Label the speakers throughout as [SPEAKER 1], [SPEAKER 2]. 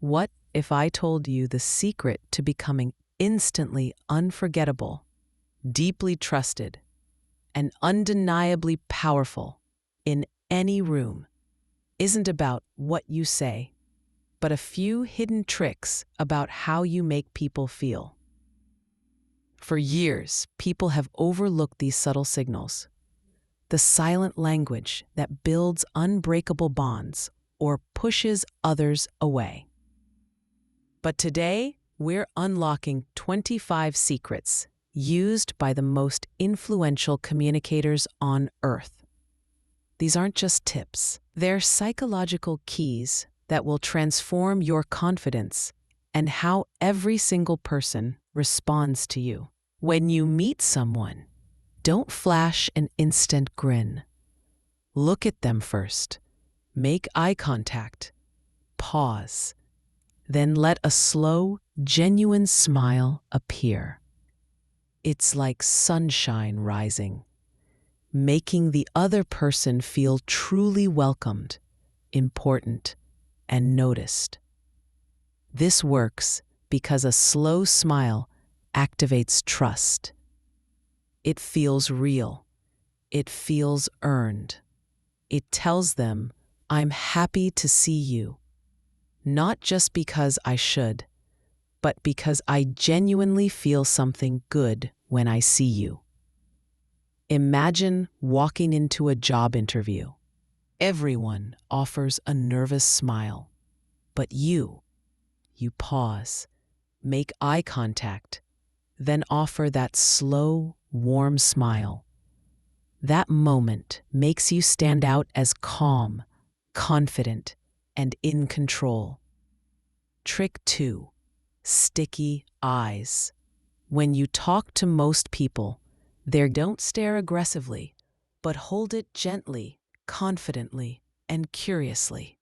[SPEAKER 1] What if I told you the secret to becoming instantly unforgettable, deeply trusted, and undeniably powerful in any room isn't about what you say, but a few hidden tricks about how you make people feel? For years, people have overlooked these subtle signals, the silent language that builds unbreakable bonds or pushes others away. But today, we're unlocking 25 secrets used by the most influential communicators on Earth. These aren't just tips, they're psychological keys that will transform your confidence and how every single person responds to you. When you meet someone, don't flash an instant grin. Look at them first. Make eye contact. Pause. Then let a slow, genuine smile appear. It's like sunshine rising, making the other person feel truly welcomed, important, and noticed. This works because a slow smile activates trust. It feels real. It feels earned. It tells them, I'm happy to see you. Not just because I should, but because I genuinely feel something good when I see you. Imagine walking into a job interview. Everyone offers a nervous smile, but you pause, make eye contact, then offer that slow, warm smile. That moment makes you stand out as calm, confident, and in control. Trick 2. Sticky eyes. When you talk to most people, don't stare aggressively, but hold it gently, confidently, and curiously.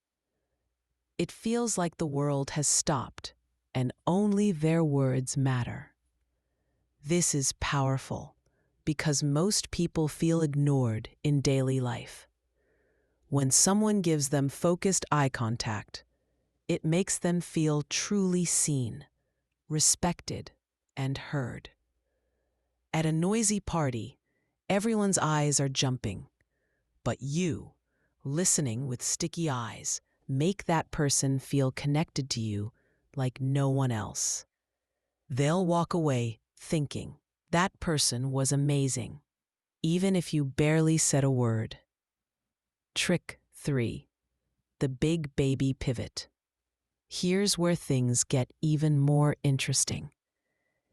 [SPEAKER 1] It feels like the world has stopped, and only their words matter. This is powerful, because most people feel ignored in daily life. When someone gives them focused eye contact, it makes them feel truly seen, respected, and heard. At a noisy party, everyone's eyes are jumping, but you, listening with sticky eyes, make that person feel connected to you like no one else. They'll walk away thinking, that person was amazing, even if you barely said a word. Trick 3. The big baby pivot. Here's where things get even more interesting.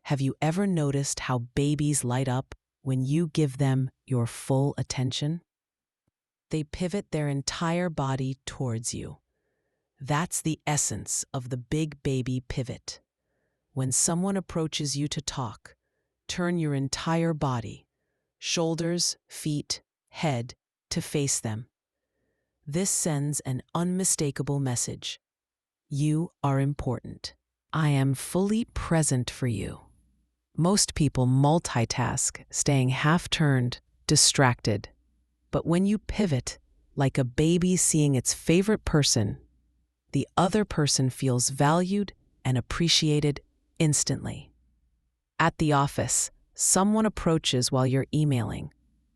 [SPEAKER 1] Have you ever noticed how babies light up when you give them your full attention? They pivot their entire body towards you. That's the essence of the big baby pivot. When someone approaches you to talk, turn your entire body, shoulders, feet, head, to face them. This sends an unmistakable message. You are important. I am fully present for you. Most people multitask, staying half-turned, distracted. But when you pivot, like a baby seeing its favorite person, the other person feels valued and appreciated instantly. At the office, someone approaches while you're emailing.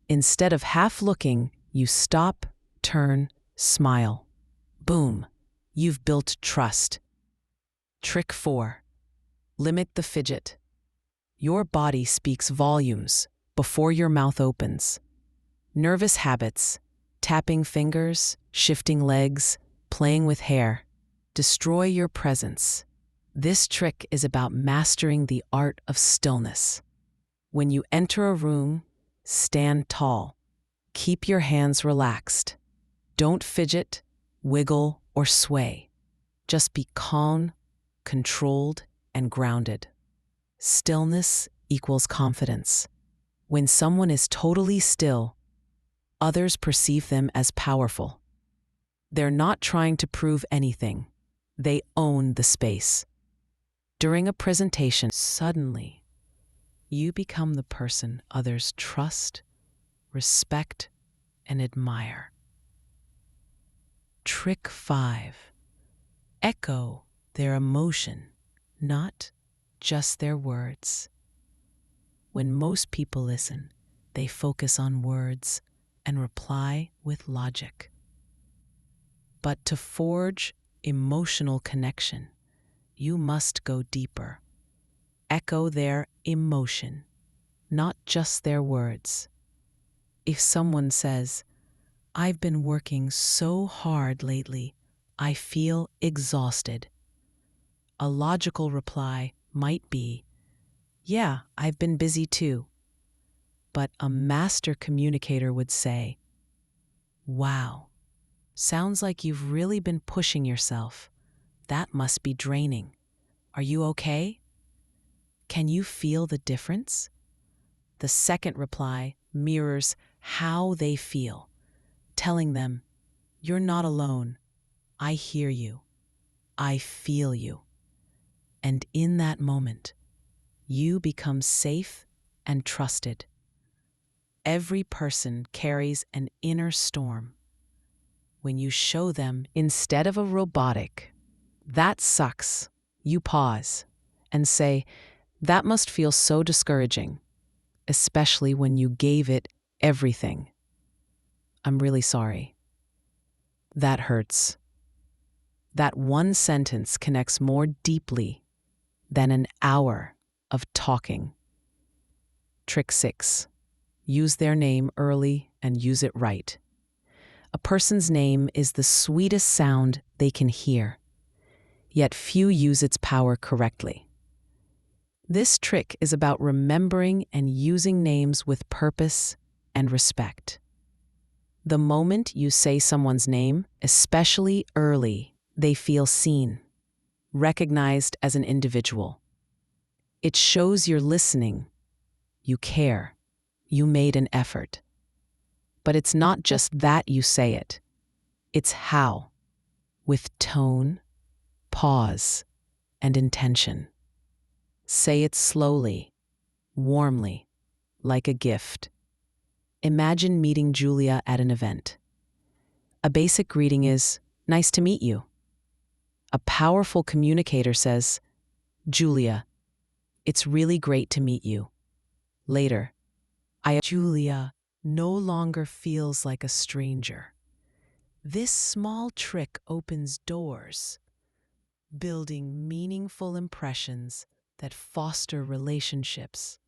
[SPEAKER 1] Instead of half looking, you stop, turn, smile. Boom, you've built trust. Trick 4. Limit the fidget. Your body speaks volumes before your mouth opens. Nervous habits, tapping fingers, shifting legs, playing with hair, destroy your presence. This trick is about mastering the art of stillness. When you enter a room, stand tall. Keep your hands relaxed. Don't fidget, wiggle, or sway. Just be calm, controlled, and grounded. Stillness equals confidence. When someone is totally still, others perceive them as powerful. They're not trying to prove anything. They own the space. During a presentation, suddenly, you become the person others trust, respect, and admire. Trick 5. Echo their emotion, not just their words. When most people listen, they focus on words and reply with logic. But to forge emotional connection, you must go deeper. Echo their emotion, not just their words. If someone says, "I've been working so hard lately, I feel exhausted," a logical reply might be, "Yeah, I've been busy too." But a master communicator would say, "Wow, sounds like you've really been pushing yourself. That must be draining. Are you okay? Can you feel the difference?" The second reply mirrors how they feel, telling them, "You're not alone. I hear you. I feel you." And in that moment, you become safe and trusted. Every person carries an inner storm. When you show them instead of a robotic, "That sucks," you pause and say, "That must feel so discouraging, especially when you gave it everything. I'm really sorry. That hurts." That one sentence connects more deeply than an hour of talking. Trick 6. Use their name early and use it right. A person's name is the sweetest sound they can hear, yet few use its power correctly. This trick is about remembering and using names with purpose and respect. The moment you say someone's name, especially early, they feel seen, recognized as an individual. It shows you're listening, you care, you made an effort. But it's not just that you say it, it's how, with tone, pause, and intention. Say it slowly, warmly, like a gift. Imagine meeting Julia at an event. A basic greeting is, "Nice to meet you." A powerful communicator says, "Julia, it's really great to meet you." Later, Julia no longer feels like a stranger. This small trick opens doors, building meaningful impressions that foster relationships,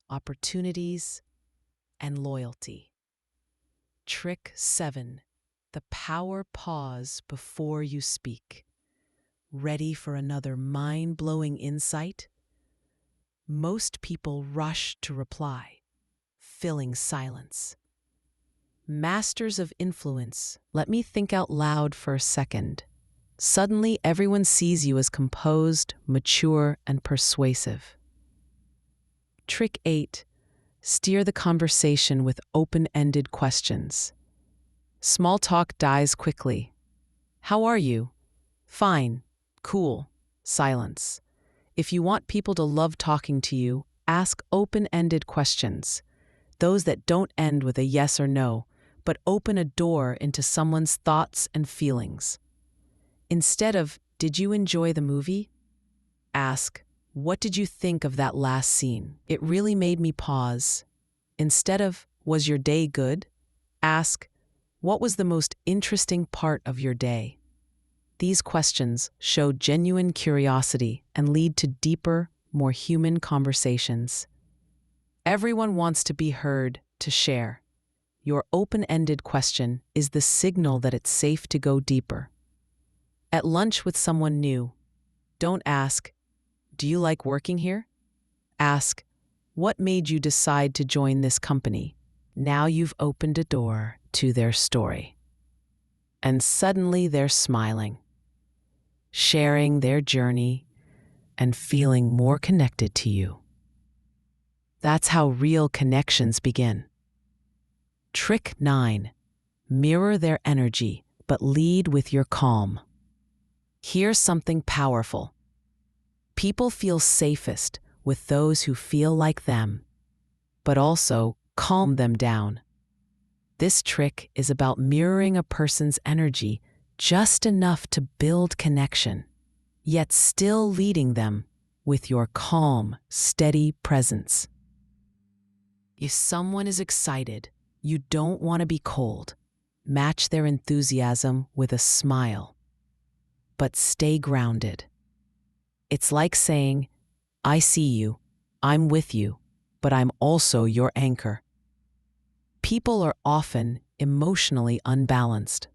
[SPEAKER 1] opportunities, and loyalty. Trick 7. The power pause before you speak. Ready for another mind-blowing insight? Most people rush to reply, filling silence. Masters of influence, let me think out loud for a second. Suddenly, everyone sees you as composed, mature, and persuasive. Trick 8. Steer the conversation with open-ended questions. Small talk dies quickly. "How are you?" "Fine." "Cool." Silence. If you want people to love talking to you, ask open-ended questions. Those that don't end with a yes or no, but open a door into someone's thoughts and feelings. Instead of, "Did you enjoy the movie?" ask, "What did you think of that last scene? It really made me pause." Instead of, "Was your day good?" ask, "What was the most interesting part of your day?" These questions show genuine curiosity and lead to deeper, more human conversations. Everyone wants to be heard, to share. Your open-ended question is the signal that it's safe to go deeper. At lunch with someone new, don't ask, "Do you like working here?" Ask, "What made you decide to join this company?" Now you've opened a door to their story. And suddenly they're smiling, sharing their journey, and feeling more connected to you. That's how real connections begin. Trick 9. Mirror their energy, but lead with your calm. Here's something powerful. People feel safest with those who feel like them, but also calm them down. This trick is about mirroring a person's energy just enough to build connection. yet still leading them with your calm, steady presence. If someone is excited, you don't want to be cold. Match their enthusiasm with a smile, but stay grounded. It's like saying, I see you, I'm with you, but I'm also your anchor. People are often emotionally unbalanced.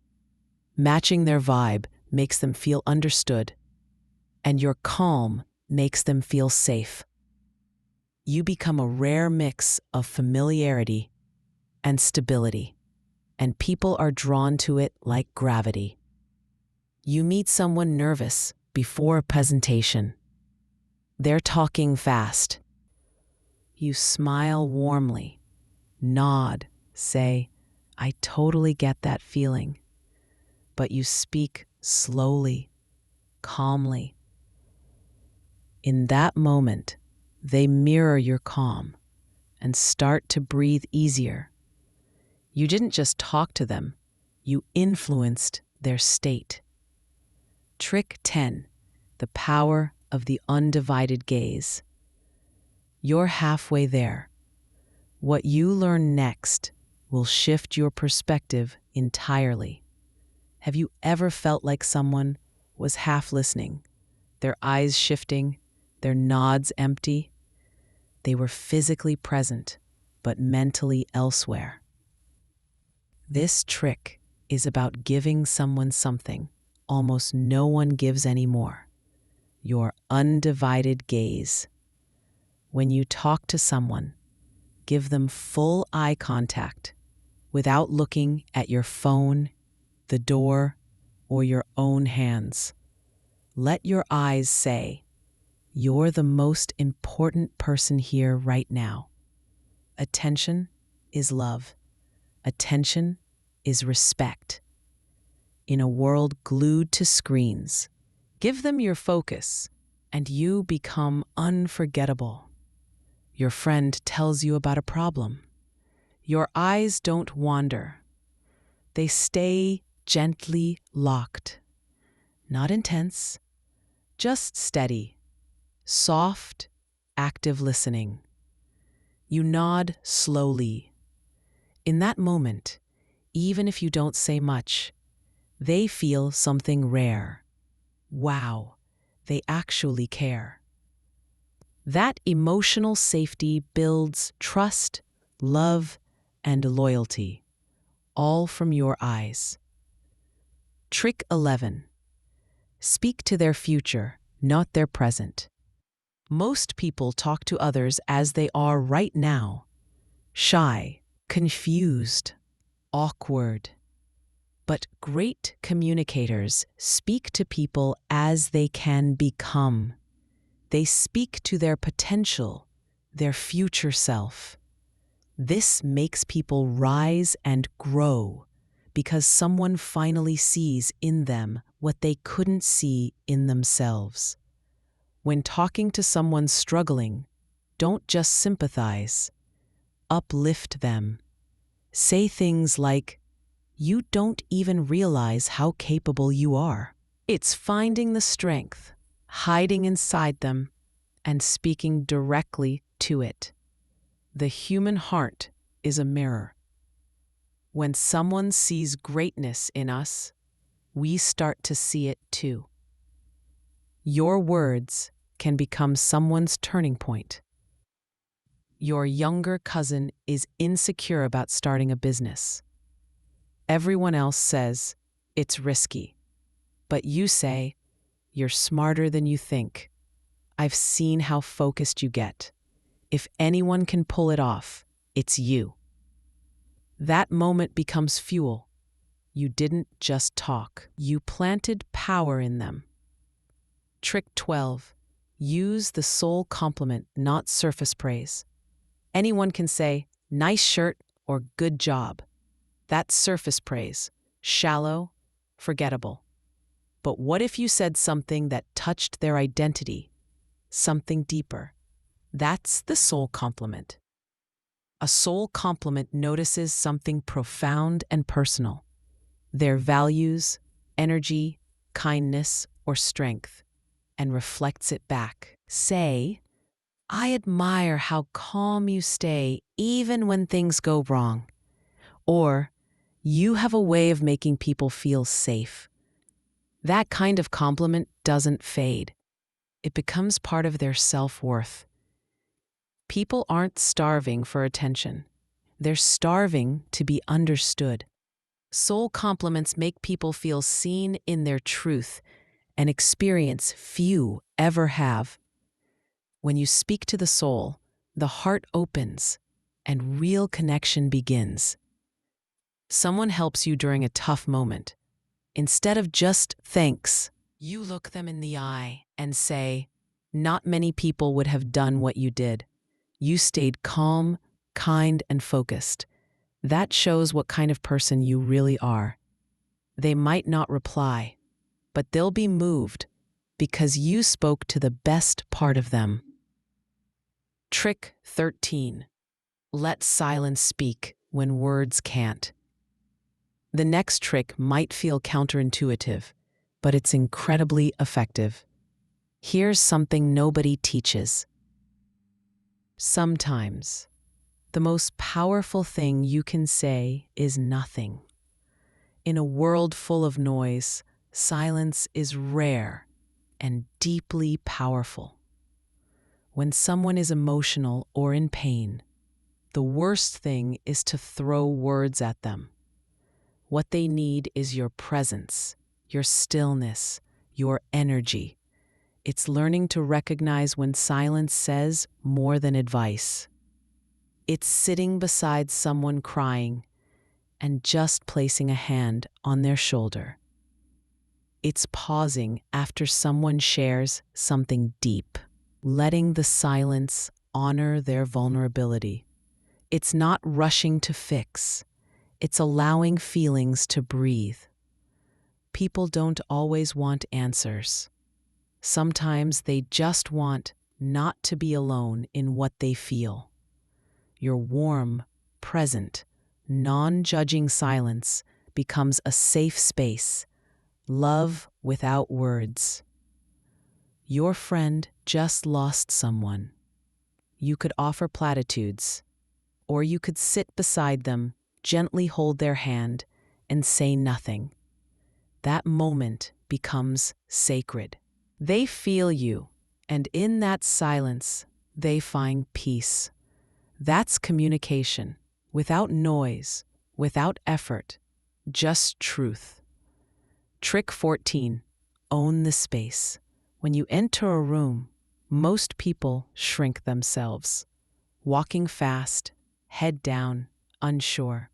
[SPEAKER 1] Matching their vibe makes them feel understood, and your calm makes them feel safe. You become a rare mix of familiarity and stability, and people are drawn to it like gravity. You meet someone nervous before a presentation. They're talking fast. You smile warmly, nod, say, I totally get that feeling. But you speak slowly, calmly. In that moment, they mirror your calm and start to breathe easier. You didn't just talk to them, you influenced their state. Trick 10. The power of the undivided gaze. You're halfway there. What you learn next will shift your perspective entirely. Have you ever felt like someone was half listening, their eyes shifting, their nods empty? They were physically present, but mentally elsewhere. This trick is about giving someone something almost no one gives anymore: your undivided gaze. When you talk to someone, give them full eye contact without looking at your phone, the door, or your own hands. Let your eyes say, you're the most important person here right now. Attention is love. Attention is respect. In a world glued to screens, give them your focus, and you become unforgettable. Your friend tells you about a problem. Your eyes don't wander. They stay gently locked. Not intense, just steady, soft, active listening. You nod slowly. In that moment, even if you don't say much, they feel something rare. Wow, they actually care. That emotional safety builds trust, love, and loyalty, all from your eyes. Trick 11. Speak to their future, not their present. Most people talk to others as they are right now: shy, confused, awkward. But great communicators speak to people as they can become. They speak to their potential, their future self. This makes people rise and grow because someone finally sees in them what they couldn't see in themselves. When talking to someone struggling, don't just sympathize. Uplift them. Say things like, you don't even realize how capable you are. It's finding the strength, hiding inside them, and speaking directly to it. The human heart is a mirror. When someone sees greatness in us, we start to see it too. Your words can become someone's turning point. Your younger cousin is insecure about starting a business. Everyone else says, it's risky. But you say, you're smarter than you think. I've seen how focused you get. If anyone can pull it off, it's you. That moment becomes fuel. You didn't just talk. You planted power in them. Trick 12. Use the soul compliment, not surface praise. Anyone can say, nice shirt or good job. That's surface praise, shallow, forgettable. But what if you said something that touched their identity, something deeper? That's the soul compliment. A soul compliment notices something profound and personal: their values, energy, kindness, or strength. and reflects it back. Say, "I admire how calm you stay even when things go wrong." Or, "You have a way of making people feel safe." That kind of compliment doesn't fade. It becomes part of their self-worth. People aren't starving for attention. They're starving to be understood. Soul compliments make people feel seen in their truth, an experience few ever have. When you speak to the soul, the heart opens and real connection begins. Someone helps you during a tough moment. Instead of just thanks, you look them in the eye and say, "Not many people would have done what you did. You stayed calm, kind, and focused." That shows what kind of person you really are. They might not reply, but they'll be moved because you spoke to the best part of them. Trick 13. Let silence speak when words can't. The next trick might feel counterintuitive, but it's incredibly effective. Here's something nobody teaches. Sometimes, the most powerful thing you can say is nothing. In a world full of noise, silence is rare and deeply powerful. When someone is emotional or in pain, the worst thing is to throw words at them. What they need is your presence, your stillness, your energy. It's learning to recognize when silence says more than advice. It's sitting beside someone crying and just placing a hand on their shoulder. It's pausing after someone shares something deep, letting the silence honor their vulnerability. It's not rushing to fix. It's allowing feelings to breathe. People don't always want answers. Sometimes they just want not to be alone in what they feel. Your warm, present, non-judging silence becomes a safe space, love without words. Your friend just lost someone. You could offer platitudes, or you could sit beside them, gently hold their hand, and say nothing. That moment becomes sacred. They feel you, and in that silence, they find peace. That's communication, without noise, without effort, just truth. Trick 14. Own the space. When you enter a room, most people shrink themselves, walking fast, head down, unsure.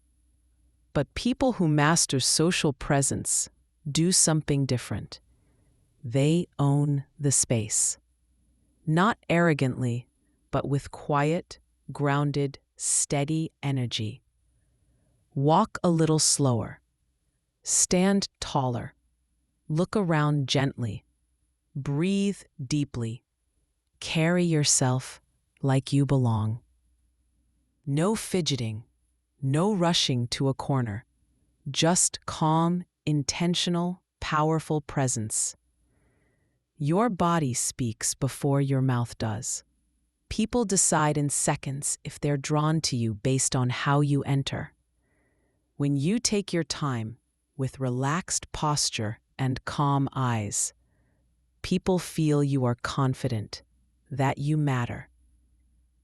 [SPEAKER 1] But people who master social presence do something different. They own the space. Not arrogantly, but with quiet, grounded, steady energy. Walk a little slower. Stand taller. Look around gently. Breathe deeply. Carry yourself like you belong. No fidgeting, no rushing to a corner. Just calm, intentional, powerful presence. Your body speaks before your mouth does. People decide in seconds if they're drawn to you based on how you enter. When you take your time, with relaxed posture and calm eyes, people feel you are confident, that you matter.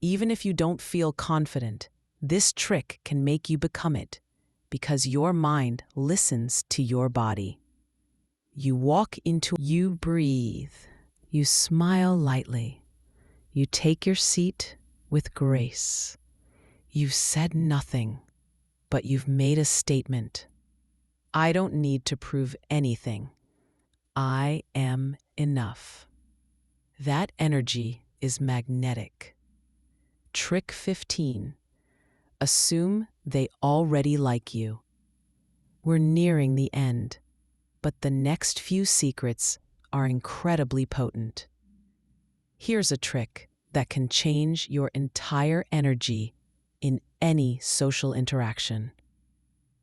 [SPEAKER 1] Even if you don't feel confident, this trick can make you become it, because your mind listens to your body. You breathe, you smile lightly, you take your seat with grace. You've said nothing, but you've made a statement. I don't need to prove anything. I am enough. That energy is magnetic. Trick 15. Assume they already like you. We're nearing the end, but the next few secrets are incredibly potent. Here's a trick that can change your entire energy in any social interaction.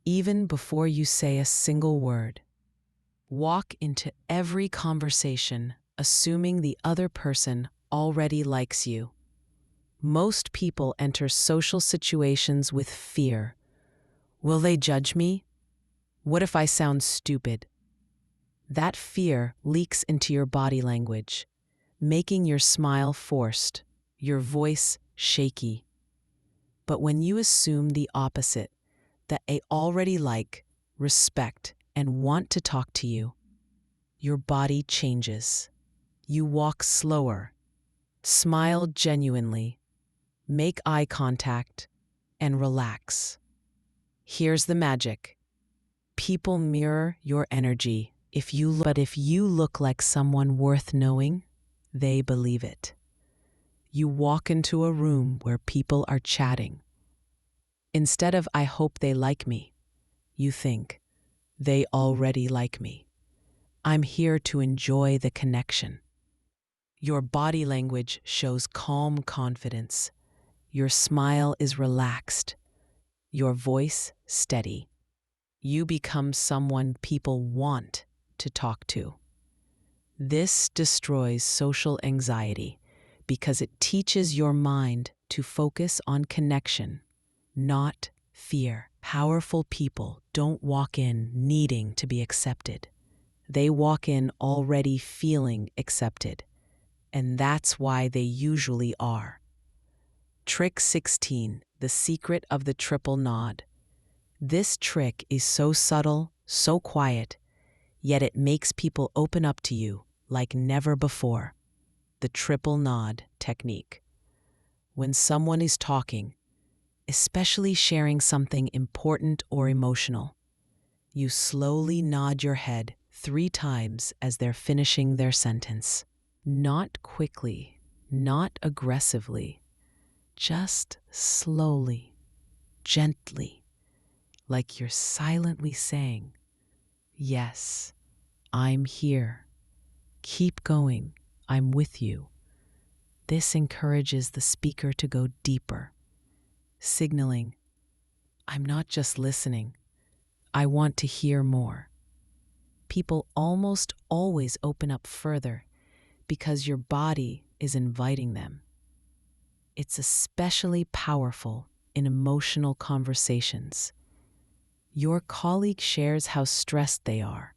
[SPEAKER 1] Even before you say a single word, walk into every conversation assuming the other person already likes you. Most people enter social situations with fear. Will they judge me? What if I sound stupid? That fear leaks into your body language, making your smile forced, your voice shaky. But when you assume the opposite, that they already like, respect, and want to talk to you, your body changes. You walk slower, smile genuinely, make eye contact, and relax. Here's the magic. People mirror your energy. But if you look like someone worth knowing, they believe it. You walk into a room where people are chatting. Instead of "I hope they like me," you think, "They already like me. I'm here to enjoy the connection." Your body language shows calm confidence. Your smile is relaxed. Your voice steady. You become someone people want to talk to. This destroys social anxiety because it teaches your mind to focus on connection, not fear. Powerful people don't walk in needing to be accepted. They walk in already feeling accepted, and that's why they usually are. Trick 16, the secret of the triple nod. This trick is so subtle, so quiet, yet it makes people open up to you like never before. The triple nod technique. When someone is talking, especially sharing something important or emotional, you slowly nod your head 3 times as they're finishing their sentence. Not quickly, not aggressively, just slowly, gently, like you're silently saying, "Yes, I'm here. Keep going. I'm with you." This encourages the speaker to go deeper, signaling, "I'm not just listening. I want to hear more." People almost always open up further because your body is inviting them. It's especially powerful in emotional conversations. Your colleague shares how stressed they are.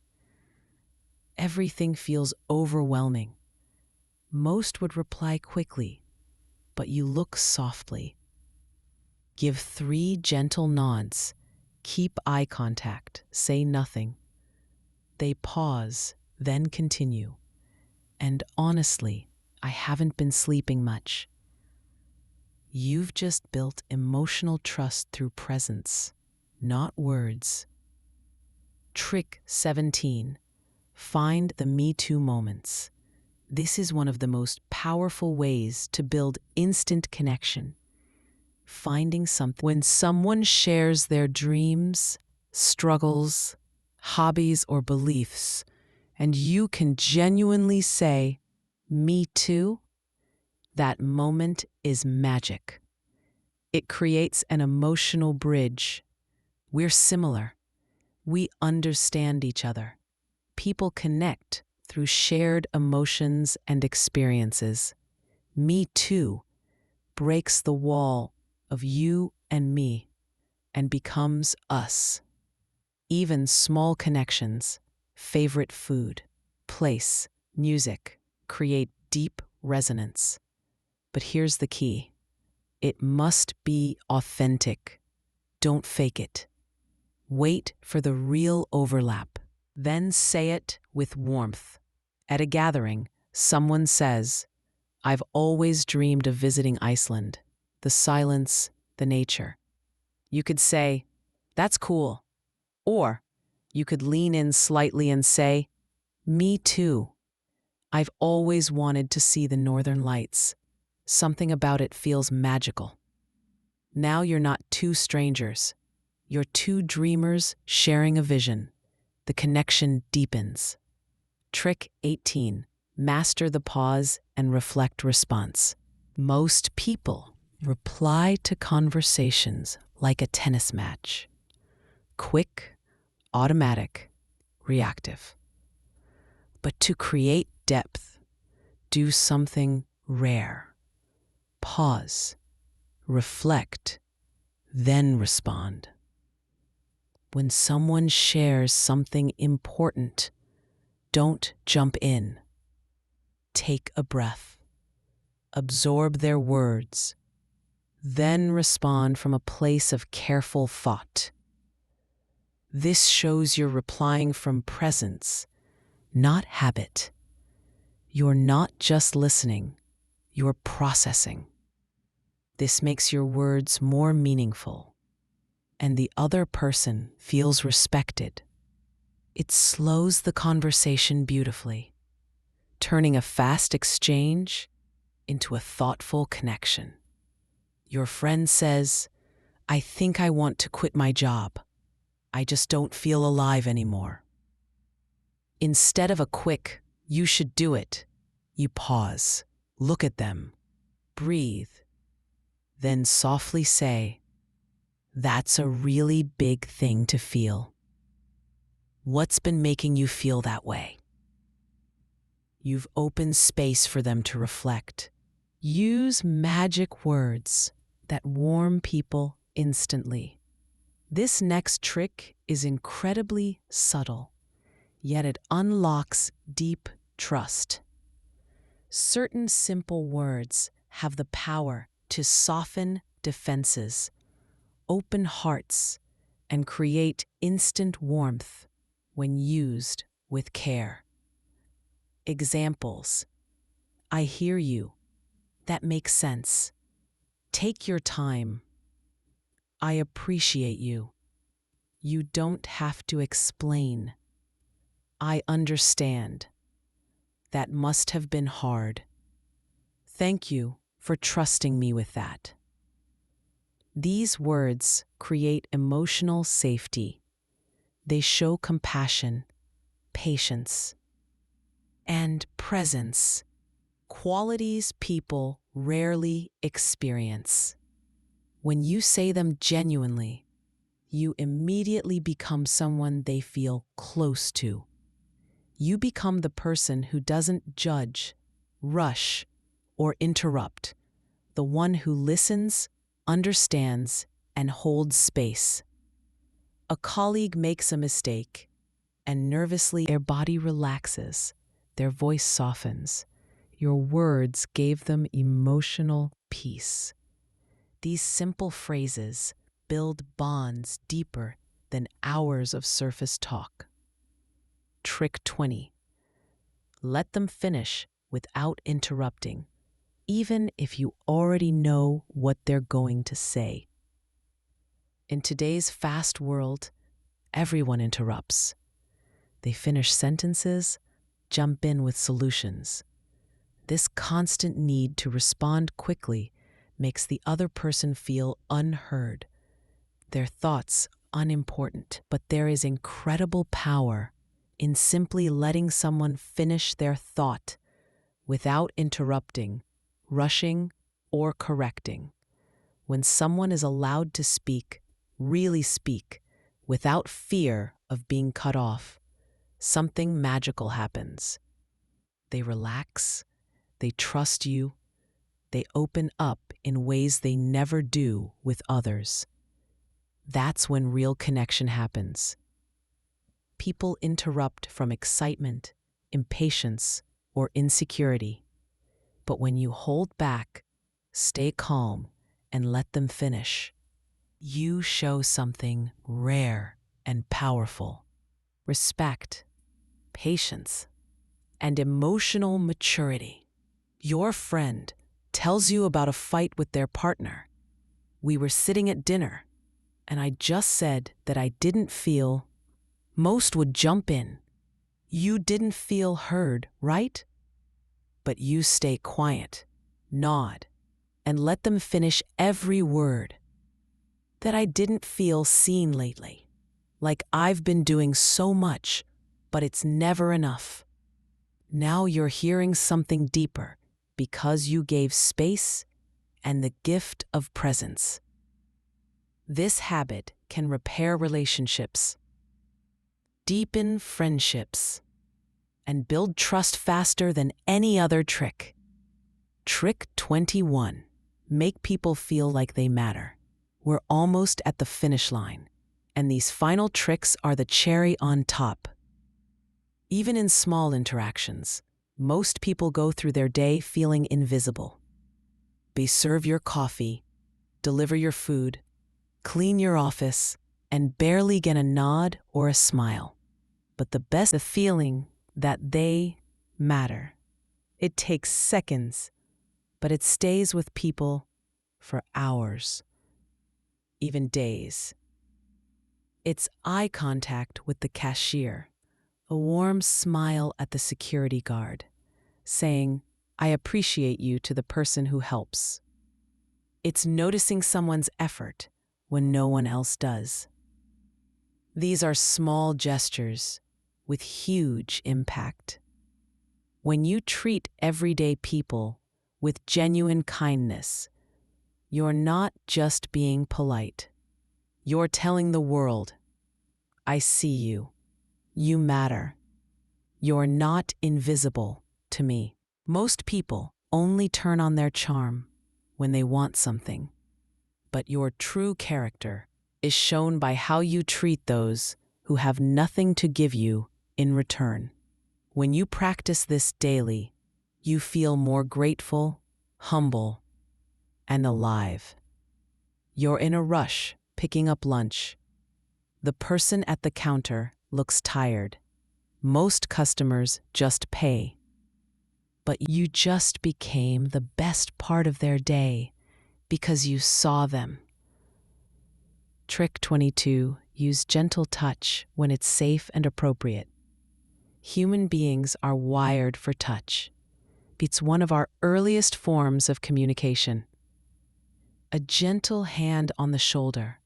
[SPEAKER 1] Everything feels overwhelming. Most would reply quickly, but you look softly. Give 3 gentle nods. Keep eye contact. Say nothing. They pause, then continue. "And honestly, I haven't been sleeping much." You've just built emotional trust through presence, not words. Trick 17. Find the Me Too moments. This is one of the most powerful ways to build instant connection. Finding something. When someone shares their dreams, struggles, hobbies, or beliefs, and you can genuinely say, "Me too," that moment is magic. It creates an emotional bridge. We're similar. We understand each other. People connect through shared emotions and experiences. "Me too" breaks the wall of you and me and becomes us. Even small connections, favorite food, place, music, create deep resonance. But here's the key. It must be authentic. Don't fake it. Wait for the real overlap. Then say it with warmth. At a gathering, someone says, "I've always dreamed of visiting Iceland. The silence, the nature." You could say, "That's cool." Or you could lean in slightly and say, "Me too. I've always wanted to see the northern lights. Something about it feels magical." Now you're not 2 strangers. You're 2 dreamers sharing a vision. The connection deepens. Trick 18. Master the pause and reflect response. Most people reply to conversations like a tennis match. Quick, automatic, reactive. But to create depth, do something rare. Pause, reflect, then respond. When someone shares something important, don't jump in. Take a breath. Absorb their words. Then respond from a place of careful thought. This shows you're replying from presence, not habit. You're not just listening, you're processing. This makes your words more meaningful, and the other person feels respected. It slows the conversation beautifully, turning a fast exchange into a thoughtful connection. Your friend says, "I think I want to quit my job. I just don't feel alive anymore." Instead of a quick, "You should do it," you pause, look at them, breathe, then softly say, "That's a really big thing to feel. What's been making you feel that way?" You've opened space for them to reflect. Use magic words that warm people instantly. This next trick is incredibly subtle, yet it unlocks deep trust. Certain simple words have the power to soften defenses, open hearts, and create instant warmth when used with care. Examples: "I hear you. That makes sense. Take your time. I appreciate you. You don't have to explain. I understand. That must have been hard. Thank you for trusting me with that." These words create emotional safety. They show compassion, patience, and presence, qualities people rarely experience. When you say them genuinely, you immediately become someone they feel close to. You become the person who doesn't judge, rush, or interrupt, the one who listens, understands, and holds space. A colleague makes a mistake, and nervously their body relaxes, their voice softens. Your words gave them emotional peace. These simple phrases build bonds deeper than hours of surface talk. Trick 20. Let them finish without interrupting, even if you already know what they're going to say. In today's fast world, everyone interrupts. They finish sentences, jump in with solutions. This constant need to respond quickly makes the other person feel unheard, their thoughts unimportant. But there is incredible power in simply letting someone finish their thought without interrupting, rushing, or correcting. When someone is allowed to speak, really speak, without fear of being cut off, something magical happens. They relax, they trust you, they open up in ways they never do with others. That's when real connection happens. People interrupt from excitement, impatience, or insecurity. But when you hold back, stay calm, and let them finish, you show something rare and powerful: respect, patience, and emotional maturity. Your friend tells you about a fight with their partner. "We were sitting at dinner, and I just said that I didn't feel..." Most would jump in. "You didn't feel heard, right?" But you stay quiet, nod, and let them finish every word. "That I didn't feel seen lately. Like I've been doing so much, but it's never enough." Now you're hearing something deeper because you gave space and the gift of presence. This habit can repair relationships, deepen friendships, and build trust faster than any other trick. Trick 21. Make people feel like they matter. We're almost at the finish line, and these final tricks are the cherry on top. Even in small interactions, most people go through their day feeling invisible. Serve your coffee, deliver your food, clean your office, and barely get a nod or a smile. But the best is the feeling that they matter. It takes seconds, but it stays with people for hours, even days. It's eye contact with the cashier, a warm smile at the security guard, saying, "I appreciate you," to the person who helps. It's noticing someone's effort when no one else does. These are small gestures with huge impact. When you treat everyday people with genuine kindness, you're not just being polite. You're telling the world, "I see you. You matter. You're not invisible to me." Most people only turn on their charm when they want something, but your true character is shown by how you treat those who have nothing to give you in return. When you practice this daily, you feel more grateful, humble, and alive. You're in a rush picking up lunch. The person at the counter looks tired. Most customers just pay. But you just became the best part of their day because you saw them. Trick 22. Use gentle touch when it's safe and appropriate. Human beings are wired for touch. It's one of our earliest forms of communication. A gentle hand on the shoulder,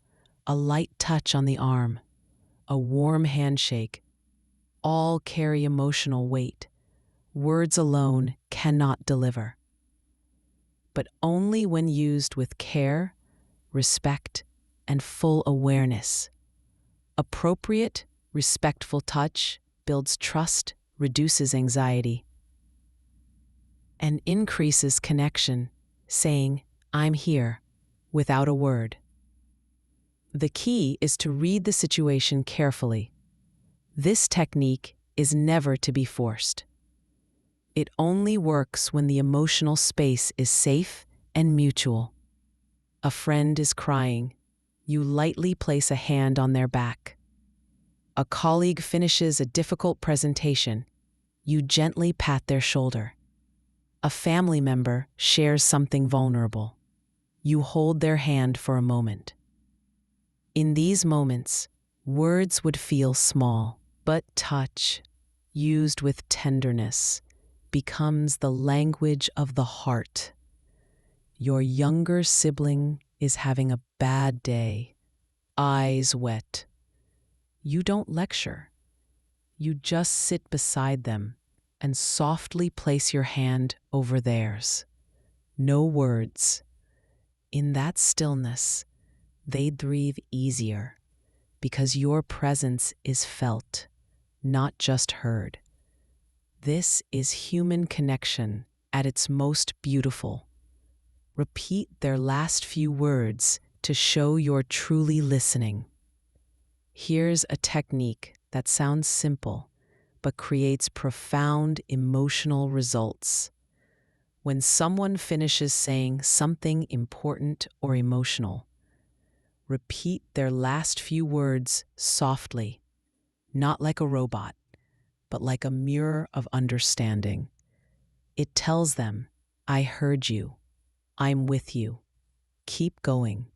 [SPEAKER 1] a light touch on the arm, a warm handshake, all carry emotional weight. Words alone cannot deliver. But only when used with care, respect, and full awareness. Appropriate, respectful touch builds trust, reduces anxiety, and increases connection, saying, "I'm here," without a word. The key is to read the situation carefully. This technique is never to be forced. It only works when the emotional space is safe and mutual. A friend is crying. You lightly place a hand on their back. A colleague finishes a difficult presentation. You gently pat their shoulder. A family member shares something vulnerable. You hold their hand for a moment. In these moments, words would feel small, but touch, used with tenderness, becomes the language of the heart. Your younger sibling is having a bad day, eyes wet. You don't lecture. You just sit beside them and softly place your hand over theirs. No words. In that stillness, they breathe easier because your presence is felt, not just heard. This is human connection at its most beautiful. Repeat their last few words to show you're truly listening. Here's a technique that sounds simple, but creates profound emotional results. When someone finishes saying something important or emotional, repeat their last few words softly, not like a robot, but like a mirror of understanding. It tells them, "I heard you. I'm with you. Keep going."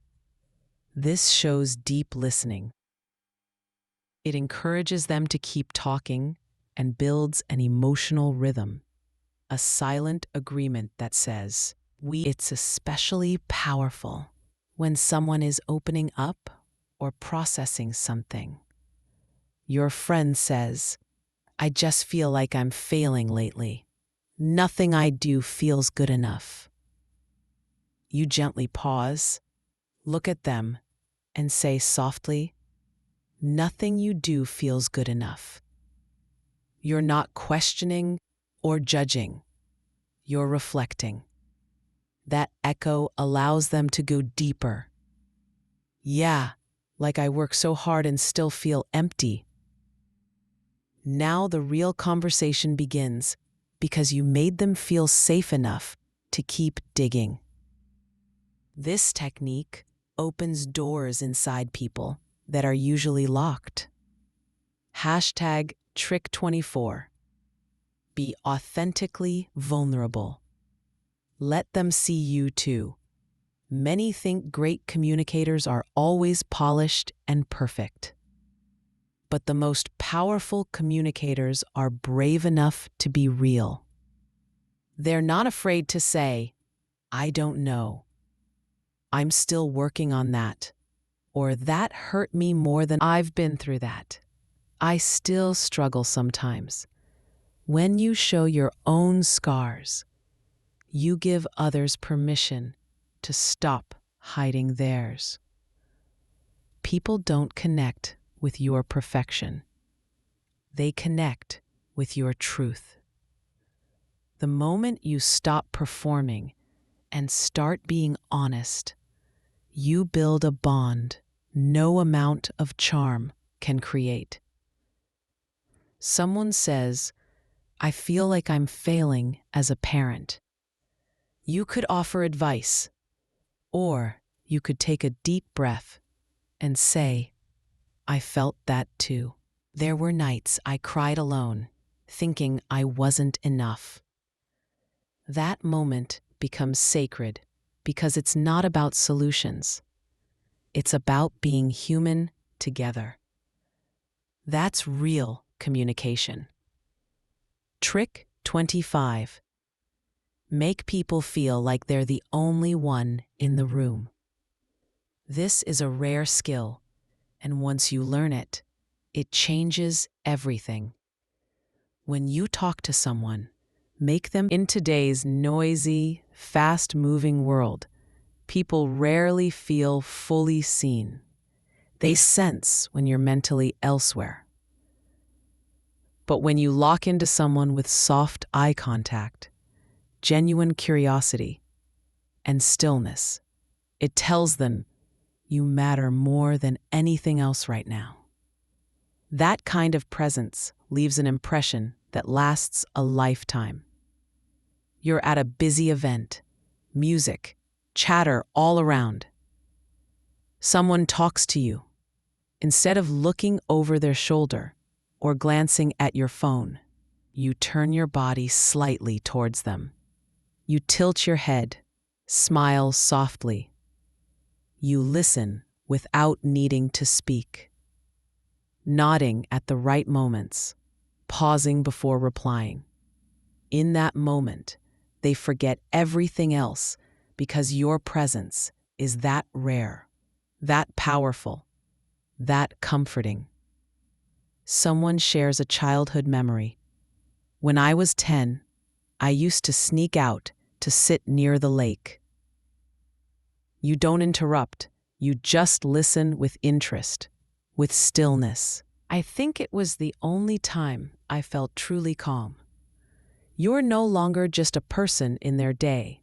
[SPEAKER 1] This shows deep listening. It encourages them to keep talking and builds an emotional rhythm, a silent agreement that says, It's especially powerful when someone is opening up or processing something. Your friend says, "I just feel like I'm failing lately. Nothing I do feels good enough." You gently pause, look at them, and say softly, "Nothing you do feels good enough. You're not questioning or judging. You're reflecting. That echo allows them to go deeper. Yeah, like I work so hard and still feel empty. Now the real conversation begins because you made them feel safe enough to keep digging. This technique opens doors inside people that are usually locked. Hashtag Trick24. Be authentically vulnerable. Let them see you too. Many think great communicators are always polished and perfect. But the most powerful communicators are brave enough to be real. They're not afraid to say, I don't know. I'm still working on that. Or that hurt me more than I've been through that. I still struggle sometimes. When you show your own scars, you give others permission to stop hiding theirs. People don't connect with your perfection. They connect with your truth. The moment you stop performing and start being honest, you build a bond no amount of charm can create. Someone says, I feel like I'm failing as a parent. You could offer advice, or you could take a deep breath and say, I felt that too. There were nights I cried alone, thinking I wasn't enough. That moment becomes sacred because it's not about solutions. It's about being human together. That's real communication. Trick 25. Make people feel like they're the only one in the room. This is a rare skill, and once you learn it, it changes everything. When you talk to someone, make them in today's noisy, fast-moving world, people rarely feel fully seen. They sense when you're mentally elsewhere. But when you lock into someone with soft eye contact, genuine curiosity, and stillness, it tells them you matter more than anything else right now. That kind of presence leaves an impression that lasts a lifetime. You're at a busy event, music, chatter all around. Someone talks to you. Instead of looking over their shoulder or glancing at your phone, you turn your body slightly towards them. You tilt your head, smile softly. You listen without needing to speak. Nodding at the right moments, pausing before replying. In that moment, they forget everything else because your presence is that rare, that powerful, that comforting. Someone shares a childhood memory. When I was 10, I used to sneak out to sit near the lake. You don't interrupt, you just listen with interest, with stillness. I think it was the only time I felt truly calm. You're no longer just a person in their day.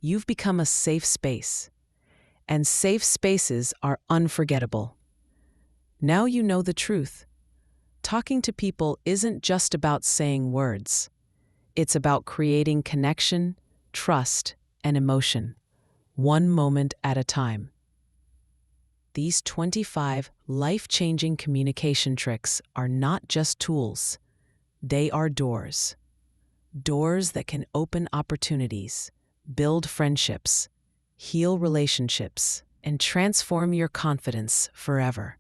[SPEAKER 1] You've become a safe space. And safe spaces are unforgettable. Now you know the truth. Talking to people isn't just about saying words. It's about creating connection, trust, and emotion, one moment at a time. These 25 life-changing communication tricks are not just tools. They are doors. Doors that can open opportunities, build friendships, heal relationships, and transform your confidence forever.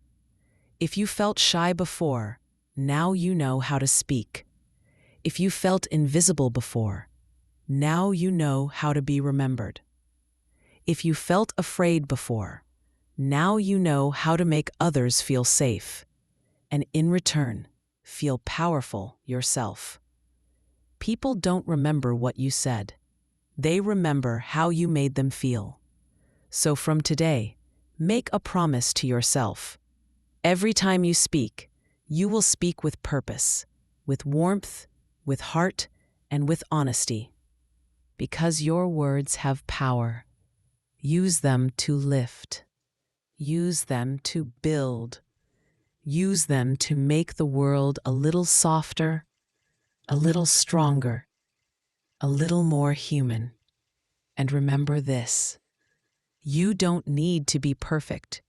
[SPEAKER 1] If you felt shy before, now you know how to speak. If you felt invisible before, now you know how to be remembered. If you felt afraid before, now you know how to make others feel safe, and in return, feel powerful yourself. People don't remember what you said. They remember how you made them feel. So from today, make a promise to yourself. Every time you speak, you will speak with purpose. with warmth, with heart, and with honesty. Because your words have power, use them to lift. Use them to build. Use them to make the world a little softer, a little stronger, a little more human. And remember this: you don't need to be perfect.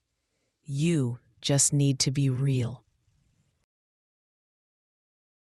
[SPEAKER 1] You just need to be real.